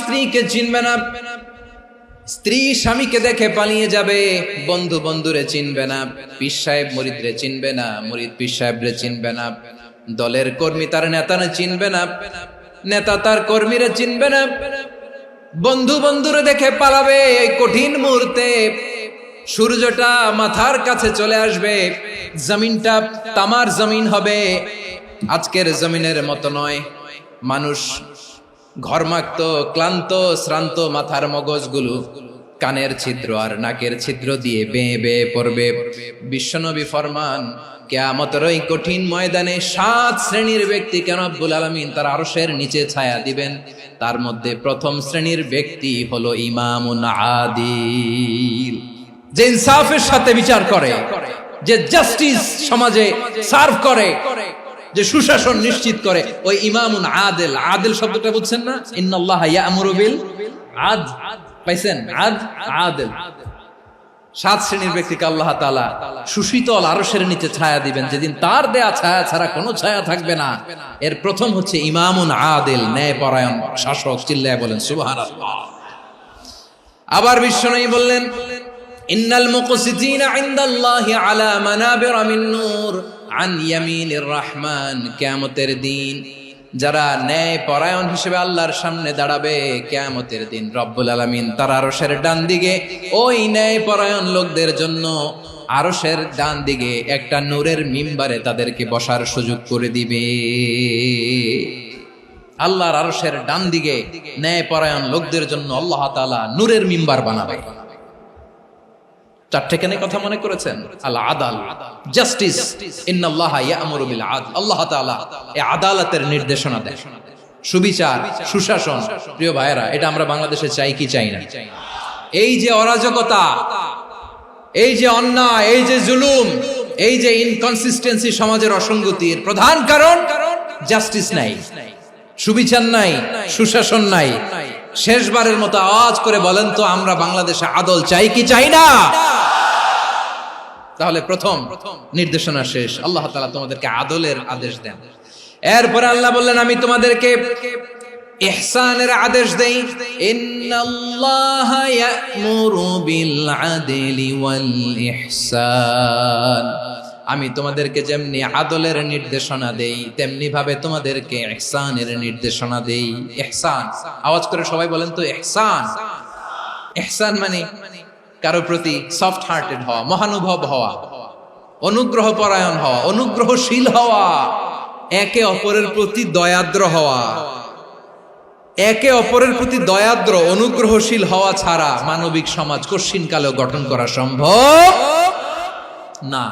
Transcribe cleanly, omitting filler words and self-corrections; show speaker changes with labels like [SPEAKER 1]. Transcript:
[SPEAKER 1] স্ত্রীকে চিনবে না, স্ত্রী স্বামীকে দেখে পালিয়ে যাবে, বন্ধু বন্ধুরে চিনবে না, পীর সাহেব মুরিদরে চিনবে না, মুরিদ পীর সাহেবরে চিনবে না, দলের কর্মী তার নেতারে চিনবে না, নেতা তার কর্মীরে চিনবে না, বন্ধু বন্ধুরে দেখে পালাবে। এই কঠিন মুহূর্তে সূর্যটা মাথার কাছে চলে আসবে, জমিনটা তামার জমিন হবে, আজকের জমিনের মতো নয়। মানুষ ঘর্মাক্ত, ক্লান্ত, শ্রান্ত মাথার মগজগুলো কানের ছিদ্র আর নাকের ছিদ্র দিয়ে বেয়ে বেয়ে পড়বে। বিশ্বনবী ফরমান, কিয়ামতের ওই কঠিন ময়দানে 7 শ্রেণীর ব্যক্তিকে রব্বুল আলামিন তার আরশের নিচে ছায়া দিবেন। তার মধ্যে প্রথম শ্রেণীর ব্যক্তি হলো ইমামুন আদিল, যে ইনসাফের সাথে বিচার করে, যে জাস্টিস সমাজে সার্ভ করে, যে সুশাসন নিশ্চিত করে, ওই ইমামুন আদিল। আদিল শব্দটা বুঝছেন না? ইন্নাল্লাহা ইয়া'মুরু বিল আদল, পাইছেন? আদিল। 7 শ্রেণীর ব্যক্তিকে আল্লাহ তাআলা সুশীতল আরশের নিচে ছায়া দিবেন, যেদিন তার দেয়া ছায়া ছাড়া কোনো ছায়া থাকবে না। এর প্রথম হচ্ছে ইমামুন আদিল, ন্যায়পরায়ণ শাসক। চিল্লায় বলেন সুবহানাল্লাহ। আবার বিশ্বনবী বললেন, ইন্নাল মুকসিতিনা ইনদাল্লাহি আলা মানাবিরা মিন নূর আন ইয়ামিনির রহমান। কিয়ামতের দিন যারা ন্যায় পরায়ণ হিসেবে আল্লাহর সামনে দাঁড়াবে, কিয়ামতের দিন রব্বুল আলামিন তার আরশের ডান দিকে ওই ন্যায় পরায়ণ লোকদের জন্য আরশের ডান দিকে একটা নূরের মিম্বারে তাদেরকে বসার সুযোগ করে দিবে। আল্লাহর আরশের ডান দিকে ন্যায় পরায়ণ লোকদের জন্য আল্লাহ তাআলা নূরের মিম্বার বানাবে। 4টে কেন কথা মনে করেছেন? আল আদাল, জাস্টিস। ইন্নাল্লাহা ইয়া'মুরু বিল আদল। আল্লাহ তাআলা এই আদালতের নির্দেশনা দেন, সুবিচার, সুশাসন। প্রিয় ভাইয়েরা, এটা আমরা বাংলাদেশে চাই কি চাই না? এই যে অরাজকতা, এই যে অন্যায়, এই যে জুলুম, এই যে ইনকনসিস্টেন্সি সমাজের অসঙ্গতির প্রধান কারণ জাস্টিস নাই, সুবিচার নাই, সুশাসন নাই। শেষবারের মতো আওয়াজ করে বলেন তো, আমরা বাংলাদেশে আদল চাই কি চাই না? তাহলে প্রথম নির্দেশনা শেষ। আল্লাহ তাআলা তোমাদেরকে আদলের আদেশ দেন। এরপরে আল্লাহ বললেন, আমি তোমাদেরকে ইহসানের আদেশ দেই। ইন্নাল্লাহা ইয়া'মুরু বিল আদলি ওয়াল ইহসান। আমি তোমাদেরকে যেমনি আদলের নির্দেশনা দেই, তেমনি ভাবে তোমাদেরকে ইহসানের নির্দেশনা দেই। ইহসান, আওয়াজ করে সবাই বলেন তো ইহসান। ইহসান মানে কারো প্রতি সফট হার্টেড হওয়া, মহানুভব হওয়া, অনুগ্রহ পরায়ণ হওয়া, অনুগ্রহশীল হওয়া, একে অপরের প্রতি দয়াদ্র হওয়া। একে অপরের প্রতি দয়াদ্র, অনুগ্রহশীল হওয়া ছাড়া মানবিক সমাজ কশিনকালেও গঠন করা সম্ভব না।